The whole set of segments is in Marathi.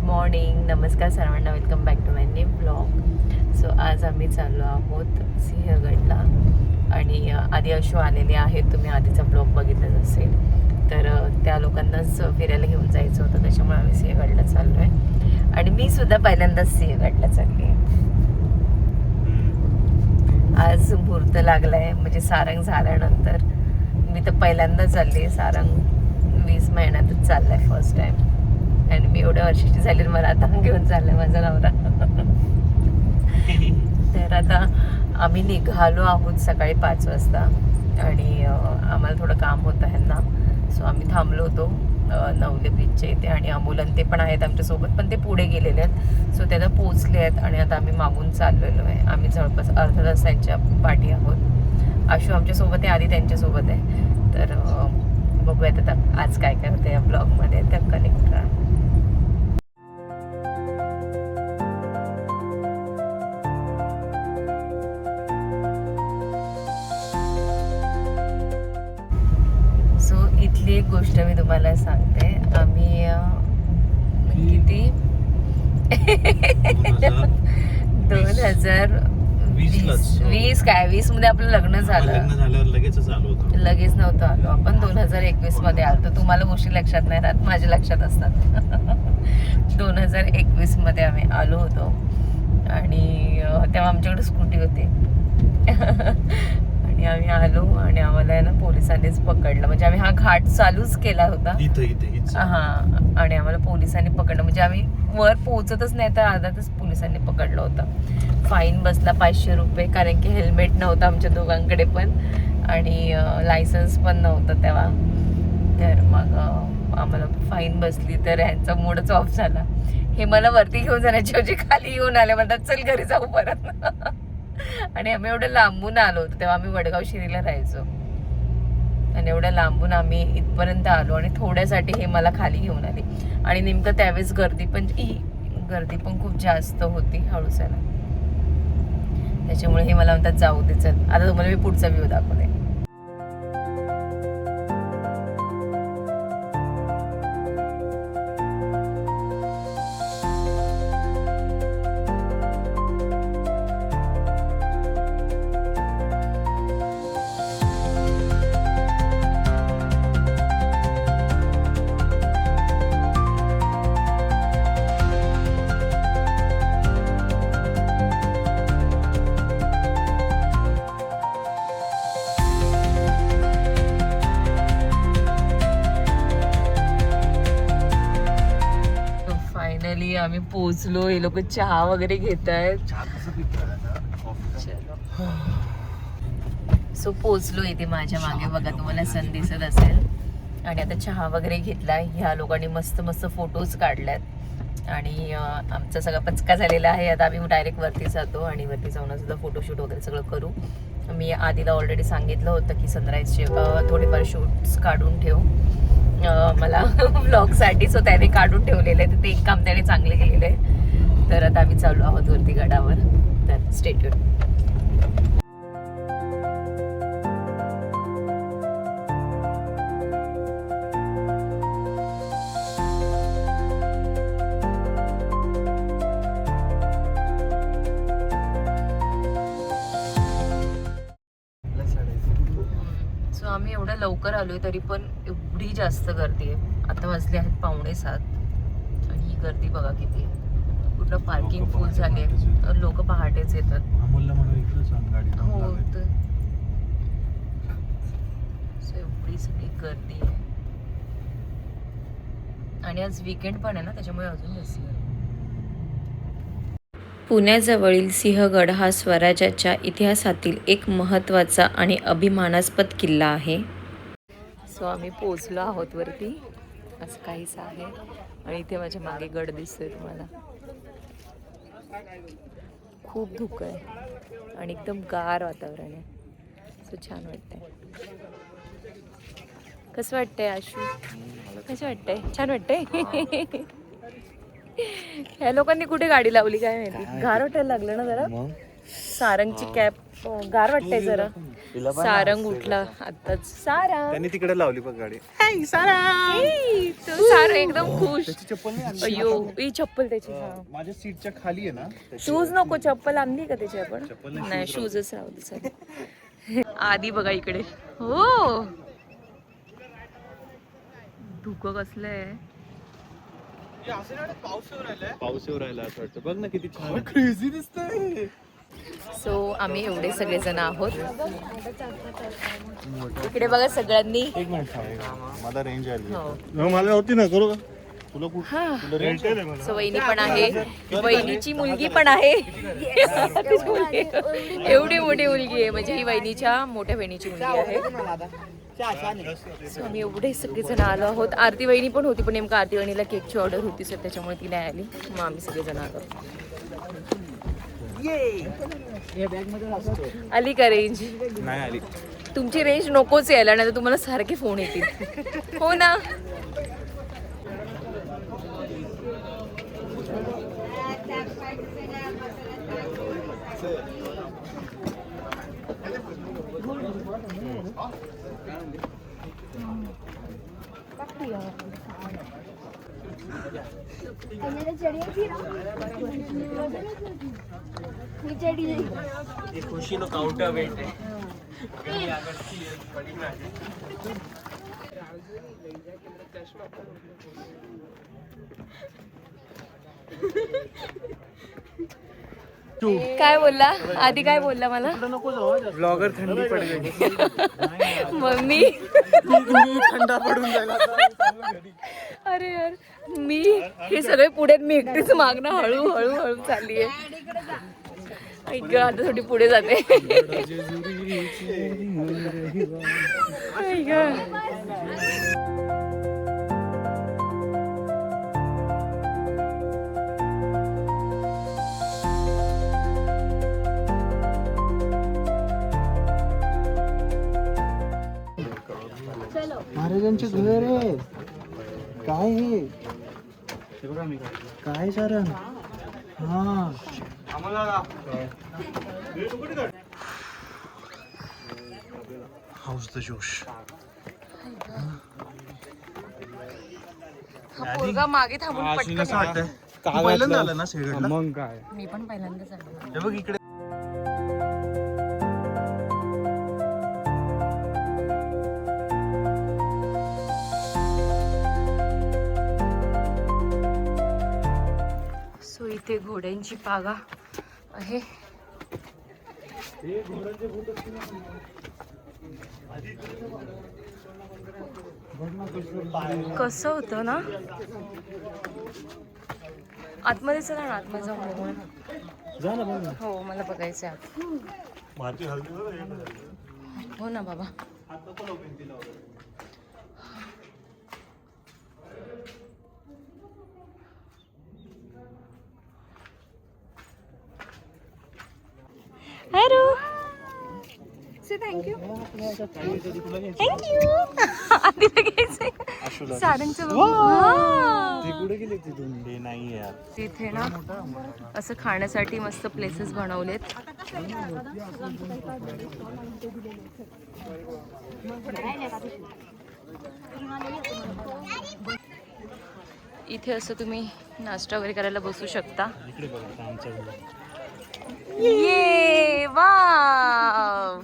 मॉर्निंग, नमस्कार सर्वांना, welcome back to my new blog. So आज आम्ही चाललो आहोत सिंहगडला आणि आधी अशू आलेले आहेत. तुम्ही आधीचा ब्लॉग बघितलाच असेल. तर त्या लोकांनाच फिरायला घेऊन जायचं होतं, त्याच्यामुळे आम्ही सिंहगडला चाललो आहे. आणि मी सुद्धा पहिल्यांदाच सिंहगडला चालली आहे. आज मुहूर्त लागला आहे, म्हणजे सारंग झाल्यानंतर मी तर पहिल्यांदा चालली आहे. सारंग 20 महिन्यातच चाललं आहे फर्स्ट टाईम. आणि मी एवढ्या वर्षाची झाली, मला आता घेऊन चाललाय माझा नवरा. तर आता आम्ही निघालो आहोत सकाळी 5 वाजता आणि आम्हाला थोडं काम होतं ह्यांना. सो आम्ही थांबलो होतो नवले ब्रिजच्या इथे आणि अमोलन ते पण आहेत आमच्यासोबत, पण ते पुढे गेलेले आहेत. सो ते आता पोचले आहेत आणि आता आम्ही मागून चाललेलो आहे. आम्ही जवळपास अर्धा तास त्यांच्या पाठी आहोत. आशू आमच्यासोबत आहे, आधी त्यांच्यासोबत आहे. तर बघूयात आता आज काय काय होतं या ब्लॉगमध्ये. तर कनेक्ट राहा. सो इथली एक गोष्ट मी तुम्हाला सांगते. आम्ही किती 2020 काय 20 मध्ये आपलं लग्न झालं. लगेच लगेच नव्हतं आलो आपण. 2021 मध्ये आलो. तुम्हाला गोष्टी लक्षात नाही राहत, माझ्या लक्षात असतात. 2021 मध्ये आम्ही आलो होतो आणि तेव्हा आमच्याकडे स्कूटी होती. आणि आम्ही आलो आणि आम्हाला ना पोलिसांनीच पकडलं. म्हणजे आम्ही हा घाट चालूच केला होता हा, आणि आम्हाला पोलिसांनी पकडलं. म्हणजे आम्ही वर पोहोचतच नाही तर अर्धातच पोलिसांनी पकडलं होतं. फाईन बसला 500 रुपये, कारण की हेल्मेट नव्हतं आमच्या दोघांकडे पण आणि लायसन्स पण नव्हतं तेव्हा. तर मग आम्हाला फाईन बसली. तर ह्यांचा मूडच ऑफ झाला. हे मला वरती घेऊन जाण्याच्या ऐवजी खाली घेऊन आले. म्हणतात चल घरी जाऊ परत. आणि आम्ही एवढं लांबून आलो होतो, तेव्हा आम्ही वडगाव शिरीला राहायचो आणि एवढ्या लांबून आम्ही इथपर्यंत आलो आणि थोड्यासाठी हे मला खाली घेऊन आले. आणि नेमकं त्यावेळेस गर्दी पण खूप जास्त होती हळूसाला. त्याच्यामुळे हे मला म्हणतात जाऊ दे चल. आता तुम्हाला मी पुढचा व्ह्यू दाखवते. आम्ही पोहोचलो. हे लोक चहा वगैरे घेत आहेत. सो पोहोचलो इथे. माझ्या मागे बघा, तुम्हाला सन दिसत असेल. आणि आता चहा वगैरे घेतलाय. ह्या लोकांनी मस्त मस्त फोटोज काढल्यात आणि आमचा सगळा पचका झालेला आहे. आता आम्ही डायरेक्ट वरती जातो आणि वरती जाऊन सुद्धा फोटोशूट वगैरे सगळं करू. मी आधीला ऑलरेडी सांगितलं होतं की सनराईजचे थोडेफार शूट्स काढून ठेव मला ब्लॉगसाठी. सो त्याने काढून ठेवलेलं आहे. तर ते एक काम त्याने चांगले केलेलं आहे. तर आता आम्ही चाललो आहोत वरती गडावर. तर स्टे ट्यून. सो आम्ही एवढं लवकर आलोय तरी पण एवढी जास्त गर्दी आहे. आता वाजले आहेत 6:45 आणि ही गर्दी बघा किती आहे. पूर्ण पार्किंग फुल झाली आहे. लोक पहाटेच येतात. हो, सो एवढी सगळी गर्दी आहे. आणि आज वीकेंड पण आहे ना, त्याच्यामुळे अजून जास्त गर्दी. पुण्याजवळील सिंहगड हा स्वराज्याच्या इतिहासातील एक महत्त्वाचा आणि अभिमानास्पद किल्ला आहे. सो आम्ही पोचलो आहोत वरती. असं काहीच आहे आणि इथे माझ्या मागे गड दिसतोय तुम्हाला. खूप धुकं आहे आणि एकदम गार वातावरण आहे. सो छान वाटतंय. कसं वाटतंय आशू? कसं वाटतंय? छान वाटतंय. ह्या लोकांनी कुठे गाडी लावली काय माहिती. गार वाटायला लागलं ना जरा. सारंगची कॅप गार वाटतंय जरा. सारंग उठला आताच. सारंग त्यांनी तिकडे लावली बघ गाडी. तो सारंग एकदम खुश. चप्पल नाही अयो ही चप्पल त्याची. माझ्या सीटच्या खाली आहे ना. शूज नको, चप्पल आणली का त्याची आपण? चप्पल नाही, शूजच राहू दे सर. आधी बघा इकडे. हो धुकं कसलंय. पाऊस येऊ राहिला असं वाटतं. बघ ना किती छान क्रेझी दिसतंय. सो आम्ही एवढे सगळे जण आहोत इकडे बघा सगळ्यांनी. एक मिनिट मला रेंज आली. हो. मला होती ना करू का तुला तुला रेंज सो वहिनी पण आहे, वहिनीची मुलगी पण आहे. एवढी मोठी मुलगी आहे, म्हणजे ही वहिनीच्या मोठ्या बहिणीची मुलगी आहे. सो आम्ही एवढे सगळे जण आलो आहोत. आरती वहिनी पण होती, पण नेमकं आरती वहिनीला केकची ऑर्डर होती सर, त्याच्यामुळे ती नाही आली. मग आम्ही सगळे जण आलो. आली का रेंज? नाही आली. तुमची रेंज नकोच यायला, नाही तर तुम्हाला सारखे फोन येतील. हो ना. खुशी नो काउंटर वेट है. काय बोलला आधी? काय बोलला मला? ब्लॉगर थंडी पड गई. मम्मी थंडा पडून जायला. अरे यार, मी हे सगळे पुढे, मी एकटीच मागणं हळू हळू हळू चालली आहे. आता थोडी पुढे जाते. महाराजांचे घर आहे. काय हे काय सारण? हा हाऊस द जोश. हा पोरगा मागे थांबून पटकन कसं वाटतंय? पहिल्यांदा आलं ना सिंहगडला? मग काय मी पण पहिल्यांदाच आलो. हे बघ इकडे. सो इथे घोड्यांची पागा आहे. कसं होतं ना आतमध्ये? चला ना आतमध्ये जाऊन बघू. जा ना बघ. हो मला बघायचं आहे. हो ना बाबा. Hello say thank you. थँक्यू. आधी घ्यायचंय सारंगचं. कुठे गेले तिथून? हे नाही यार. तिथे ना असं खाण्यासाठी मस्त प्लेसेस बनवलेत. इथे असं तुम्ही नाश्ता वगैरे करायला बसू शकता. इकडे बघा आमचं. ये वाव.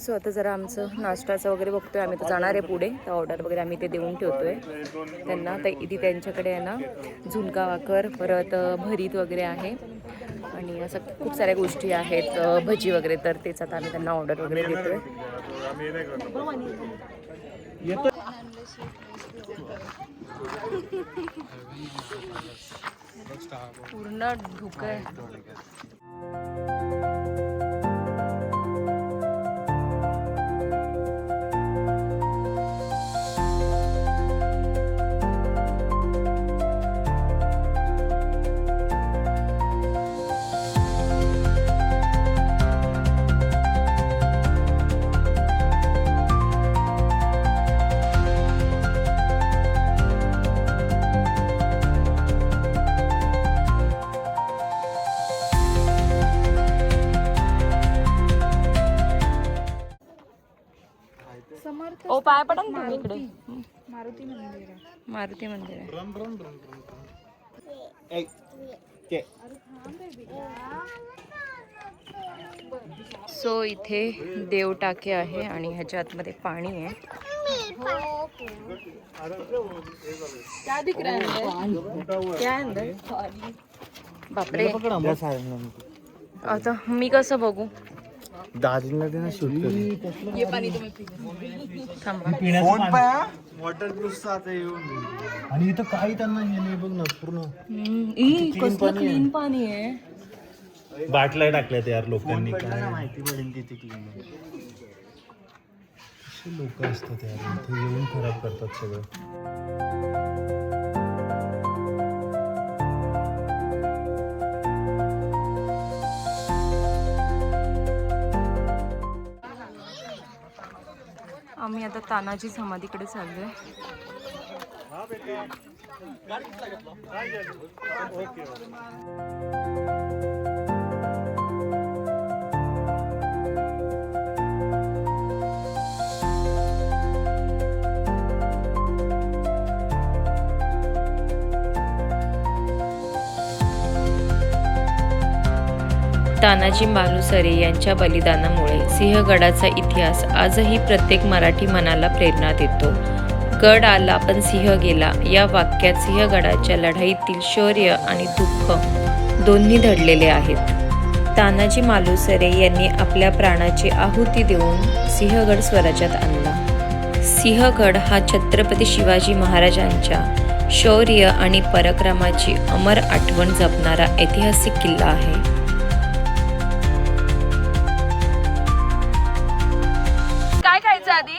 सो आता जरा आमचं नाश्त्याचं वगैरे बघतोय आम्ही. तर जाणार आहे पुढे, तर ऑर्डर वगैरे आम्ही ते देऊन ठेवतोय त्यांना. तर इथे त्यांच्याकडे आहे ना झुणका भाकर, परत भरीत वगैरे आहे आणि असं खूप साऱ्या गोष्टी आहेत, भजी वगैरे. तर तेच आता आम्ही त्यांना ऑर्डर वगैरे देतोय. पूर्ण धुकं आहे. पाय पडा ना तुम्ही इकडे. मारुती मंदिर आहे. मारुती मंदिर आहे. सो इथे देव टाके आहे आणि ह्याच्या आतमध्ये पाणी आहे. क्या दिख रहा है क्या अंदर? बापरे, आता मी कसं बघू? दादीला दे ना शूट करू. ये पाणी तुम्ही थांबा. फोन पाय वॉटरप्रूफ आता येऊन. आणि इथं काही त्यांना हे नाही बघ ना पूर्ण. कसलं क्लीन पाणी आहे. बाटल्या टाकल्यात यार लोकांनी. काय माहिती पडेल किती क्लीन लोक असतात यार. इथे येऊन खराब करतात सगळं. आम्ही आता तानाजी समाधीकडे चाललोय. तानाजी मालुसरे यांच्या बलिदानामुळे सिंहगडाचा इतिहास आजही प्रत्येक मराठी मनाला प्रेरणा देतो. गड आला पण सिंह गेला या वाक्यात सिंहगडाच्या लढाईतील शौर्य आणि दुःख दोन्ही दडलेले आहेत. तानाजी मालुसरे यांनी आपल्या प्राणाची आहुती देऊन सिंहगड स्वराज्यात आणला. सिंहगड हा छत्रपती शिवाजी महाराजांच्या शौर्य आणि पराक्रमाची अमर आठवण जपणारा ऐतिहासिक किल्ला आहे. काय खायचं आधी?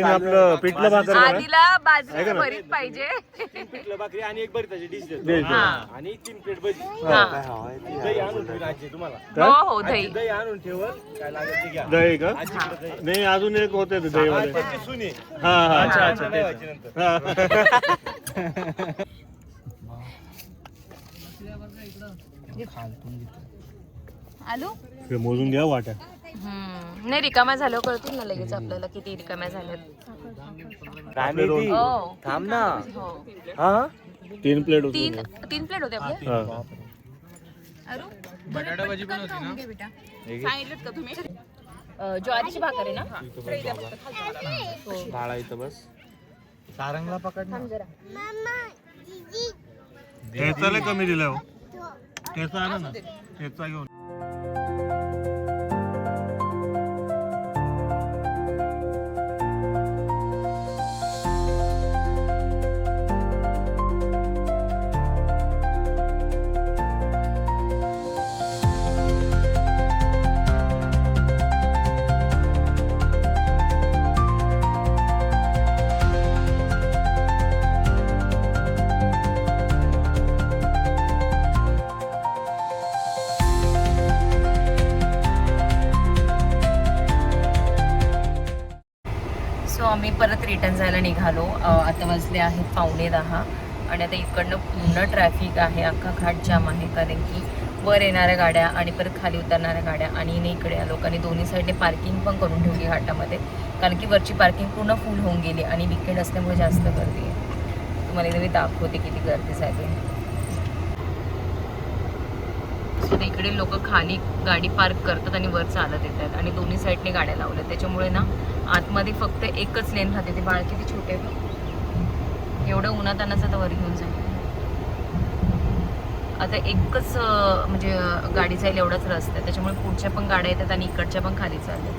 आपलं पिठलं भाकर आधीला बाजरी भरीत पाहिजे. पिठलं भाकरी आणि एक भरीताची डिश देतो. देतो. आणि 3 प्लेट भजी. हा. दही आणून ठेव आजी तुम्हाला. हो हो दही. दही आणून ठेवल. काय लागेल ते घ्या. दही का? आजीकडे दही. नाही अजून एक होते ते दही वाले. त्याची सुने. हा हा अच्छा अच्छा ठेवायची नंतर. आलू हे मोजून घ्या वाट्या. नाही रिकाम्या झाल्यावर कळतील ना लगेच आपल्याला किती रिकाम्या झाल्यात. हो. थांब ना. हो. हा 3 प्लेट होती. तीन प्लेट होते आपल्या. हा. बटाटा भाजी पण होती ना. सांगितलं का तुम्ही? ज्वारीची भाकर आहे ना. डाळा इथं बस. सारंगला पकड ना. ठेचा कमी दिला हो. ठेचा आला ना. ठेचा घेऊन. सो आम्ही परत रिटर्न जायला निघालो. आता वाजले आहेत 9:45 आणि आता इकडनं पूर्ण ट्रॅफिक आहे. अख्खा घाट जाम आहे कारण की वर येणाऱ्या गाड्या आणि परत खाली उतरणाऱ्या गाड्या. आणि इकडे या लोकांनी दोन्ही साईडने पार्किंग पण करून ठेवली घाटामध्ये कारण की वरची पार्किंग पूर्ण फुल होऊन गेली आणि विकेंड असल्यामुळे जास्त गर्दी आहे. तुम्हाला इथे मी दाखवते किती गर्दी झाली. सो इकडे लोक खाली गाडी पार्क करतात आणि वर चालत येतात आणि दोन्ही साईडने गाड्या लावल्यात. त्याच्यामुळे ना आतमध्ये फक्त एकच लेन राहते. ते बाळ किती छोटे आहे. एवढं उन्हात आणण्याचं तर वर घेऊन जाईल. आता एकच म्हणजे गाडी जाईल एवढाच रस्ता आहे. त्याच्यामुळे पुढच्या पण गाड्या येतात आणि इकडच्या पण खाली चालतात.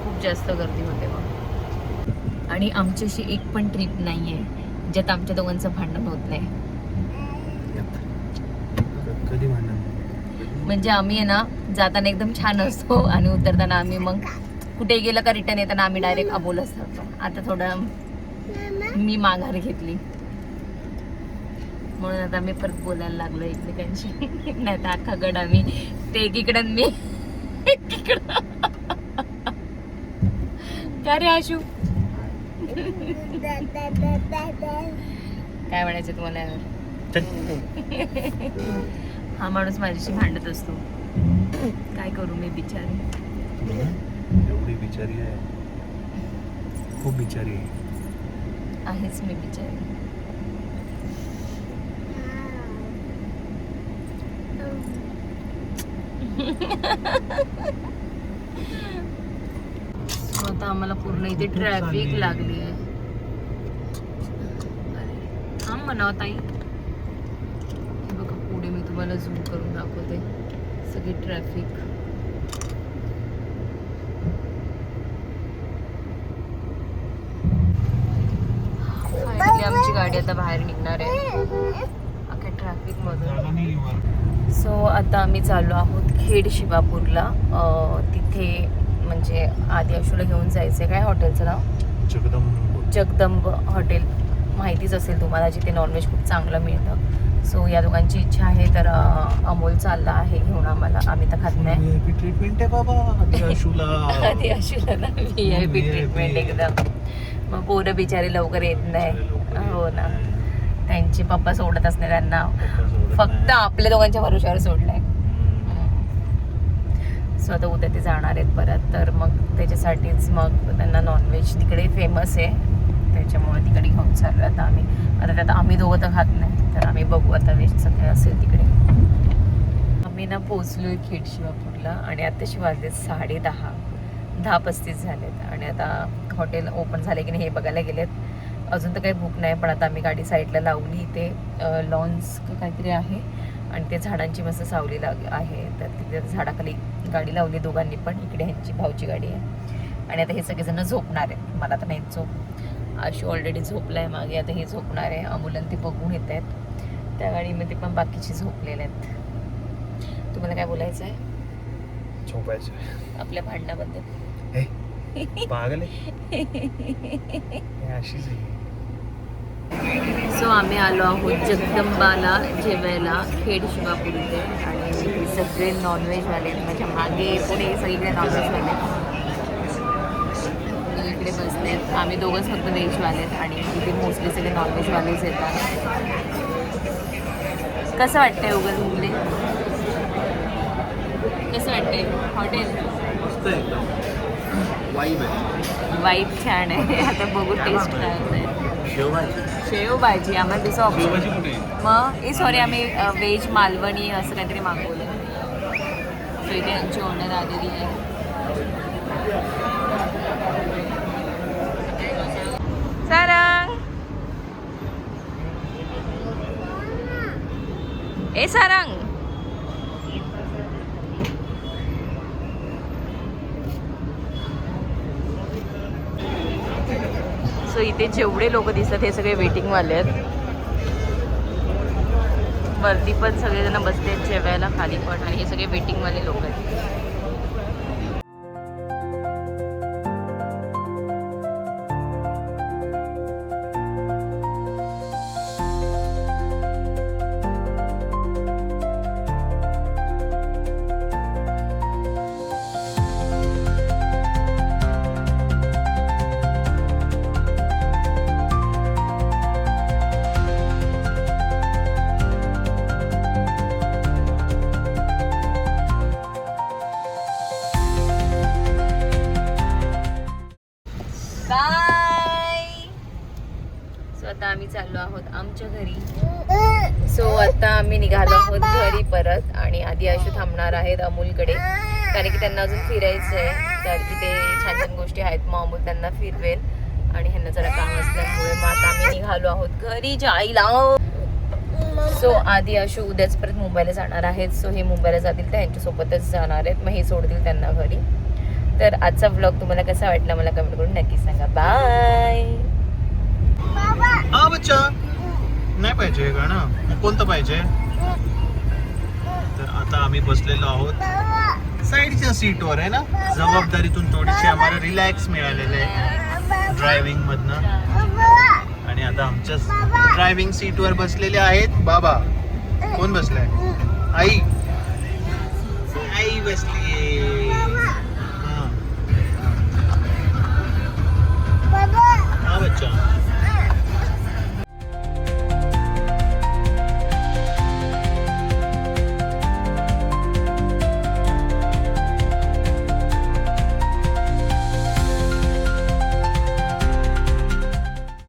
खूप जास्त गर्दी होते मग. आणि आमची अशी एक पण ट्रिप नाही आहे ज्यात आमच्या दोघांचं भांडण होत नाही. कधी भांडण? म्हणजे आम्ही आहे ना जाताना एकदम छान असतो आणि उतरताना आम्ही मग कुठे गेलं का रिटर्न येताना आम्ही डायरेक्ट अबोलच करतो. आता थोडं मी माघार घेतली म्हणून आता आम्ही परत बोलायला लागलो एकमेकांशी. नाही तर अख्खा गड आम्ही ते एकीकडं मी एकीकडं. काय रे आशू? काय म्हणायचं तुम्हाला यावर? हा माणूस माझ्याशी भांडत असतो. काय करू मी बिचारी. एवढी बिचारी आहे. खूप बिचारी आहे. आहेच मी बिचारी. आता आम्हाला पूर्ण इथे खूप ट्रॅफिक चालली. लागली आहे. थांब म्हणावं ताई. हे बघा पुढे मी तुम्हाला झूम करून दाखवते सगळी ट्रॅफिक. फायनली आमची गाडी आता बाहेर निघणार आहे अख्या ट्रॅफिक मधून. झाला नाही वर. सो आता आम्ही चाललो आहोत खेड शिवापूरला. तिथे म्हणजे आधी अशूला घेऊन जायचं. काय हॉटेलचं नाव? जगदंब हॉटेल. माहितीच असेल तुम्हाला, जिथे नॉनव्हेज खूप चांगलं मिळतं. सो या दोघांची इच्छा आहे तर अमोल चालला आहे घेऊन आम्हाला. आम्ही तर खात नाही. VIP ट्रीटमेंट आहे बाबा आधी अशूला. आधी अशूला ना VIP ट्रीटमेंट एकदम. मग पोरं बिचारे लवकर येत नाही. हो ना, त्यांचे पप्पा सोडतच नाही त्यांना. फक्त आपल्या दोघांच्या भरोश्यावर सोडलाय. सो आता उद्या ते जाणार आहेत परत. तर मग त्याच्यासाठीच मग त्यांना नॉनव्हेज तिकडे फेमस आहे, त्याच्यामुळे तिकडे घेऊन चाललो आता आम्ही. आता त्यात आम्ही दोघं तर खात नाही, तर आम्ही बघू आता व्हेजचं काय असेल तिकडे. आम्ही ना पोचलोय खेड शिवापूरला आणि आताशी वाजले 10:35 झालेत. आणि आता हॉटेल ओपन झाले की नाही हे बघायला गेलेत. अजून तर काही भूक नाही, पण आता आम्ही गाडी साईडला लावली. इथे लॉन्स काहीतरी आहे आणि ते झाडांची मस्त सावली आहे, तर तिथे झाडाखाली गाडी लावली दोघांनी पण. इकडे ह्यांची भाऊची गाडी आहे. आणि आता हे सगळेजण झोपणार आहेत. मला तर नाही झोप. आशू ऑलरेडी झोपला आहे मागे, आता हे झोपणार आहे. अमूलन ते बघून येत आहेत त्या गाडीमध्ये, पण बाकीचे झोपलेले आहेत. तुम्हाला काय बोलायचं आहे झोपायचं आपल्या भांडणाबद्दल? पागल आहे अशीच आहे. सो आम्ही आलो आहोत जगदंबाला जेवायला खेड शिवापूर इथे. आणि सगळे नॉनव्हेजवाले माझ्या मागे पुढे सगळीकडे नॉनव्हेजवाले. इकडे बसलेत. आम्ही दोघंच फक्त व्हेजवाले आहेत आणि इथे मोस्टली सगळे नॉनव्हेजवालेच येतात. कसं वाटतंय उगल मुले? कसं वाटतंय हॉटेल? मस्त आहे एकदम. वाईब आहे. वाईब छान आहे. आता बघू टेस्ट काय होतंय. शेवभाजी आम्हाला दुसरं ऑप्शन. मग सॉरी आम्ही व्हेज मालवणी असं काहीतरी मागवलं. सो इथे यांची ऑर्डर आलेली आहे. सारंग, ए सारंग, सो इथे जेवढे लोक दिसतात हे सगळे वेटिंगवाले आहेत. वरती पण सगळेजण बसले आहेत जेवायला, खाली पण. आणि हे सगळे वेटिंगवाले लोक आहेत. बाय. सो आता आम्ही चाललो आहोत आमच्या घरी. सो आता आम्ही निघालो आहोत घरी परत. आणि आधी आशू थांबणार आहेत अमूलकडे, कारण की त्यांना अजून फिरायचं आहे. तर तिथे छान छान गोष्टी आहेत. मग अमूल त्यांना फिरवेल आणि ह्यांना जरा काम असल्यामुळे मग आता आम्ही निघालो आहोत घरी जायला. सो आधी आशू उद्याच परत मुंबईला जाणार आहेत. सो हे मुंबईला जातील तर ह्यांच्यासोबतच जाणार आहेत. मग हे सोडतील त्यांना घरी. तर आजचा व्लॉग तुम्हाला कसा वाटला मला कमेंट करून नक्की सांगा. बाय. हा बच्चा नाही पाहिजे गाणं, कोणतं पाहिजे? तर आता आम्ही बसलेलो आहोत साईडच्या सीटवर आहे ना. जबाबदारीतून थोडीशी आम्हाला रिलॅक्स मिळालेलं आहे ड्रायव्हिंग मधनं. आणि आता आमच्या ड्रायव्हिंग सीटवर बसलेले आहेत बाबा. कोण बसलाय? आई. आई बसली. हा बच्चा.